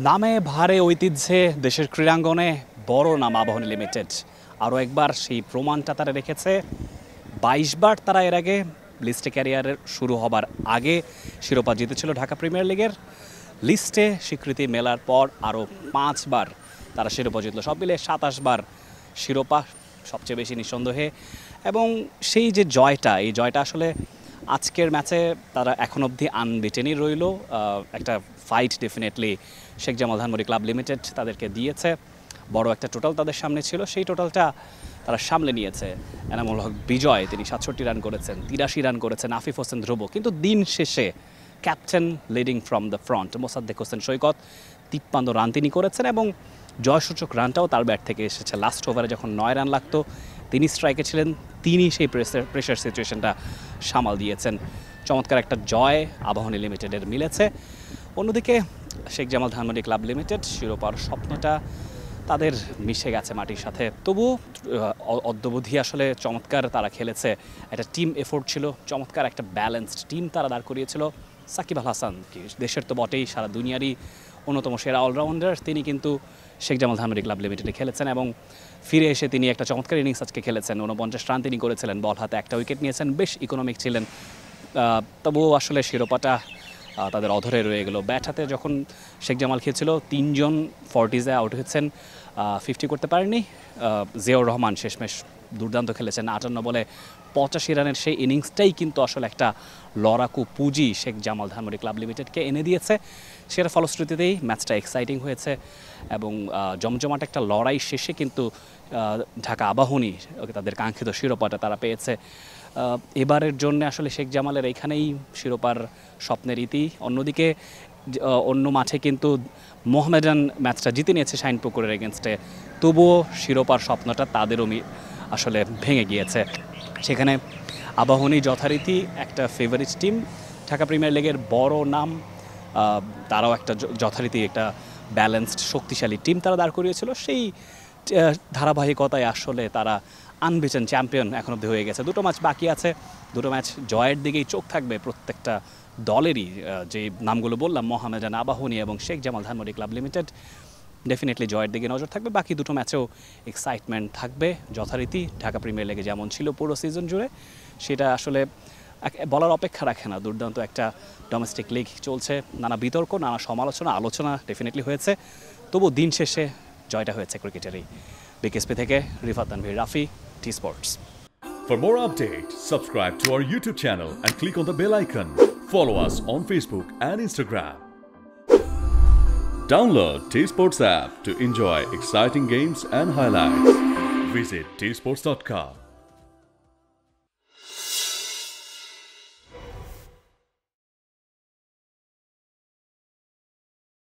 নামে ভারে ঐতিহ্যে দেশের ক্রীড়াঙ্গনে বড় নাম আবাহনী লিমিটেড। আরও একবার সেই প্রমাণটা তারা রেখেছে। 22 বার তারা এর আগে লিস্টে ক্যারিয়ারের শুরু হবার আগে শিরোপা জিতেছিল ঢাকা প্রিমিয়ার লিগের। লিস্টে স্বীকৃতি মেলার পর আরও 5 বার তারা শিরোপা জিতল, সব মিলে 27 বার শিরোপা, সবচেয়ে বেশি নিঃসন্দেহে। এবং সেই যে জয়টা, এই জয়টা আসলে আজকের ম্যাচে তারা এখন অবধি আনবিটেনই রইল। একটা fight definitely Sheikh Jamal Dhanmondi club limited তাদেরকে দিয়েছে। বড় একটা টোটাল তাদের সামনে ছিল, সেই টোটালটা তারা সামলে নিয়েছে। এনামুল হক বিজয়, তিনি 67 রান করেছেন, 83 রান করেছেন আফিফ হোসেন ধ্রুব। কিন্তু দিন শেষে captain leading from the front Mosaddek Hossain Saikat 53 run তিনি করেছেন এবং জয়সূচক রানটাও তার ব্যাট থেকে এসেছে। লাস্ট ওভারে যখন 9 রান লাগতো তিনি স্ট্রাইকে ছিলেন, তিনি সেই প্রেশার সিচুয়েশনটা সামাল দিয়েছেন। চমৎকার একটা জয় আবাহনী লিমিটেডের মিলেছে। অন্যদিকে শেখ জামাল ধানমন্ডি ক্লাব লিমিটেড শিরোপার স্বপ্নটা তাদের মিশে গেছে মাটির সাথে। তবুও অদ্যবধি আসলে চমৎকার তারা খেলেছে। একটা টিম এফোর্ট ছিল, চমৎকার একটা ব্যালেন্সড টিম তারা দাঁড় করিয়েছিল। সাকিব আল হাসান কি দেশের তো বটেই, সারা দুনিয়ারই অন্যতম সেরা অলরাউন্ডার, তিনি কিন্তু শেখ জামাল ধানমন্ডি ক্লাব লিমিটেডে খেলেছেন এবং ফিরে এসে তিনি একটা চমৎকার ইনিংস আজকে খেলেছেন। 49 রান তিনি করেছিলেন, বল হাতে একটা উইকেট নিয়েছেন, বেশ ইকোনমিক ছিলেন। তবুও আসলে শিরোপাটা তাদের অধরে রয়ে গেল। ব্যাট হাতে যখন শেখ জামাল খেলছিল 3 জন 40-এ আউট হয়েছেন, 50 করতে পারেননি। জিয়াউর রহমান শেষমেশ দুর্দান্ত খেলেছেন, 58 বলে 85 রানের সেই ইনিংসটাই কিন্তু আসলে একটা লড়াকু পুঁজি শেখ জামাল ধানমন্ডি ক্লাব লিমিটেডকে এনে দিয়েছে। সেটা ফলশ্রুতিতেই ম্যাচটা এক্সাইটিং হয়েছে এবং জমজমাট একটা লড়াই শেষে কিন্তু ঢাকা আবাহনী তাদের কাঙ্ক্ষিত শিরোপাটা তারা পেয়েছে। এবারের জন্য আসলে শেখ জামালের এইখানেই শিরোপার স্বপ্নের ইতি। অন্যদিকে অন্য মাঠে কিন্তু মোহামেডান ম্যাচটা জিতে নিয়েছে শাইনপুকুরের এগেনস্টে, তবুও শিরোপার স্বপ্নটা তাদেরও আসলে ভেঙে গিয়েছে। সেখানে আবাহনী যথারীতি একটা ফেভারিট টিম, ঢাকা প্রিমিয়ার লিগের বড় নাম, তারাও একটা যথারীতি একটা ব্যালেন্সড শক্তিশালী টিম তারা দাঁড় করিয়েছিল। সেই ধারাবাহিকতায় আসলে তারা আনবিটেন চ্যাম্পিয়ন এখন অবধি হয়ে গেছে। 2টো ম্যাচ বাকি আছে, 2টো ম্যাচ জয়ের দিকেই চোখ থাকবে প্রত্যেকটা দলেরই। যে নামগুলো বললাম, মোহামেডান, আবাহনী এবং Sheikh Jamal Dhanmondi club limited, definitely জয়ের দিকে নজর থাকবে। বাকি 2টো ম্যাচেও এক্সাইটমেন্ট থাকবে যথারীতি। ঢাকা প্রিমিয়ার লিগে যেমন ছিল পুরো সিজন জুড়ে, সেটা আসলে বলার অপেক্ষা রাখে না। দুর্দান্ত একটা ডোমেস্টিক লিগ চলছে, নানা বিতর্ক, নানা সমালোচনা, আলোচনা ডেফিনেটলি হয়েছে। তবু দিন শেষে জয়টা হয়েছে ক্রিকেটেরই। বিকেএসপি থেকে Rifat Tanvir, Rafi, T Sports. For more updates, subscribe to our YouTube channel and click on the bell icon. Follow us on Facebook and Instagram. Download T Sports app to enjoy exciting games and highlights. Visit tsports.com.